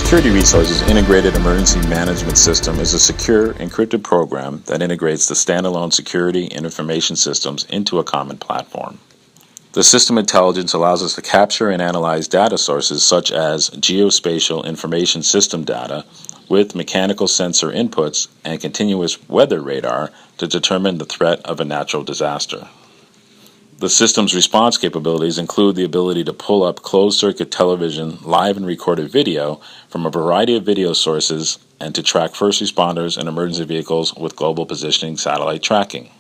Security Resources Integrated Emergency Management System is a secure, encrypted program that integrates the standalone security and information systems into a common platform. The system intelligence allows us to capture and analyze data sources such as geospatial information system data with mechanical sensor inputs and continuous weather radar to determine the threat of a natural disaster. The system's response capabilities include the ability to pull up closed-circuit television, live and recorded video from a variety of video sources and to track first responders and emergency vehicles with global positioning satellite tracking.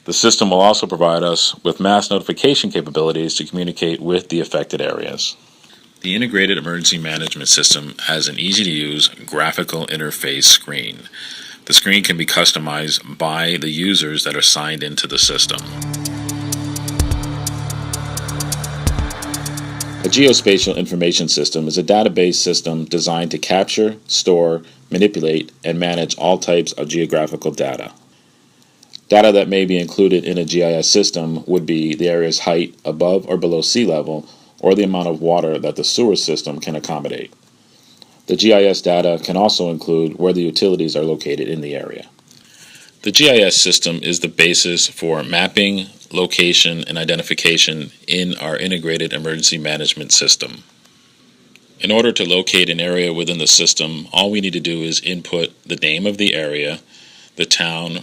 The system will also provide us with mass notification capabilities to communicate with the affected areas. The Integrated Emergency Management System has an easy-to-use graphical interface screen. The screen can be customized by the users that are signed into the system. A geospatial information system is a database system designed to capture, store, manipulate, and manage all types of geographical data. Data that may be included in a GIS system would be the area's height above or below sea level, or the amount of water that the sewer system can accommodate. The GIS data can also include where the utilities are located in the area. The GIS system is the basis for mapping, location, and identification in our integrated emergency management system. In order to locate an area within the system, all we need to do is input the name of the area, the town,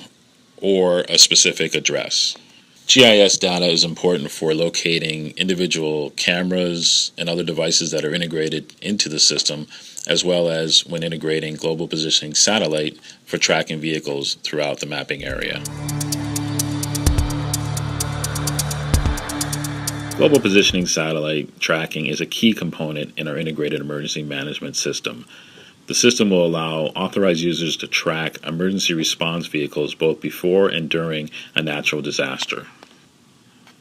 or a specific address. GIS data is important for locating individual cameras and other devices that are integrated into the system, as well as when integrating global positioning satellite for tracking vehicles throughout the mapping area. Global positioning satellite tracking is a key component in our integrated emergency management system. The system will allow authorized users to track emergency response vehicles both before and during a natural disaster.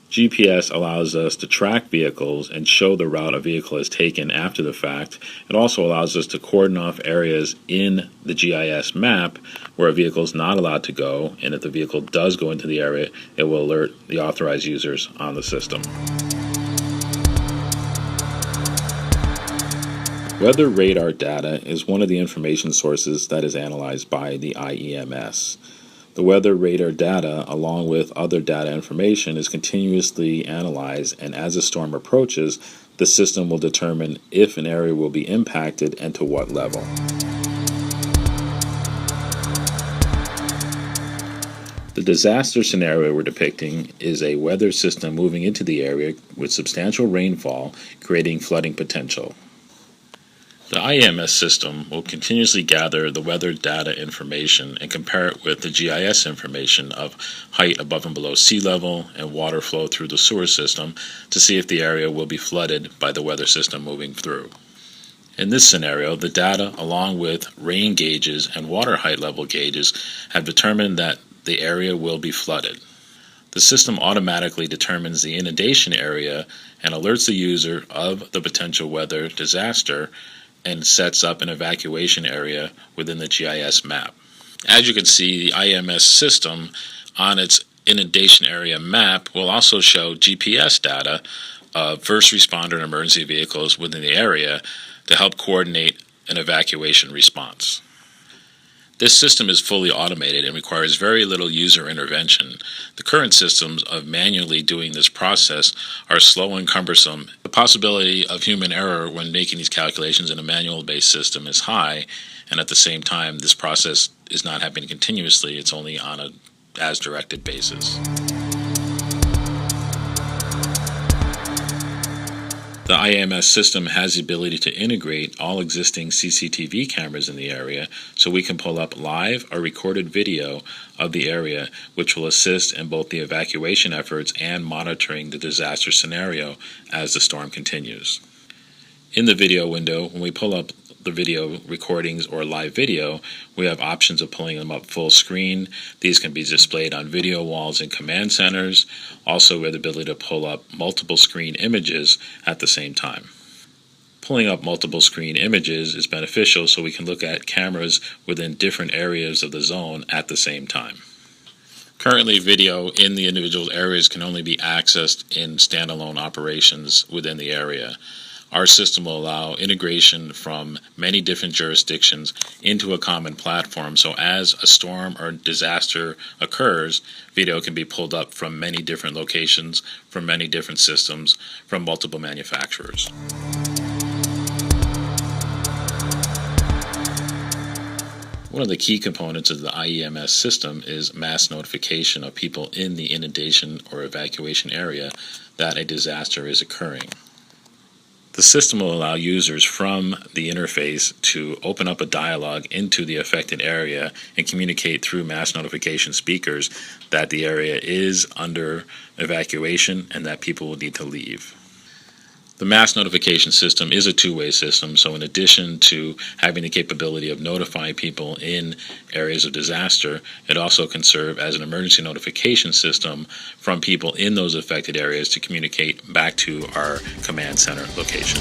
GPS allows us to track vehicles and show the route a vehicle has taken after the fact. It also allows us to cordon off areas in the GIS map where a vehicle is not allowed to go, and if the vehicle does go into the area, it will alert the authorized users on the system. Weather radar data is one of the information sources that is analyzed by the IEMS. The weather radar data, along with other data information, is continuously analyzed, and as a storm approaches, the system will determine if an area will be impacted and to what level. The disaster scenario we're depicting is a weather system moving into the area with substantial rainfall, creating flooding potential. The IEMS system will continuously gather the weather data information and compare it with the GIS information of height above and below sea level and water flow through the sewer system to see if the area will be flooded by the weather system moving through. In this scenario, the data, along with rain gauges and water height level gauges, have determined that the area will be flooded. The system automatically determines the inundation area and alerts the user of the potential weather disaster and sets up an evacuation area within the GIS map. As you can see, the IEMS system on its inundation area map will also show GPS data of first responder and emergency vehicles within the area to help coordinate an evacuation response. This system is fully automated and requires very little user intervention. The current systems of manually doing this process are slow and cumbersome. The possibility of human error when making these calculations in a manual-based system is high, and at the same time, this process is not happening continuously. It's only on a as-directed basis. The IEMS system has the ability to integrate all existing CCTV cameras in the area, so we can pull up live or recorded video of the area, which will assist in both the evacuation efforts and monitoring the disaster scenario as the storm continues. In the video window, when we pull up the video recordings or live video, we have options of pulling them up full screen. These can be displayed on video walls in command centers. Also, we have the ability to pull up multiple screen images at the same time. Pulling up multiple screen images is beneficial so we can look at cameras within different areas of the zone at the same time. Currently, video in the individual areas can only be accessed in standalone operations within the area. Our system will allow integration from many different jurisdictions into a common platform, so as a storm or disaster occurs, video can be pulled up from many different locations, from many different systems, from multiple manufacturers. One of the key components of the IEMS system is mass notification of people in the inundation or evacuation area that a disaster is occurring. The system will allow users from the interface to open up a dialogue into the affected area and communicate through mass notification speakers that the area is under evacuation and that people will need to leave. The mass notification system is a two-way system, so in addition to having the capability of notifying people in areas of disaster, it also can serve as an emergency notification system from people in those affected areas to communicate back to our command center location.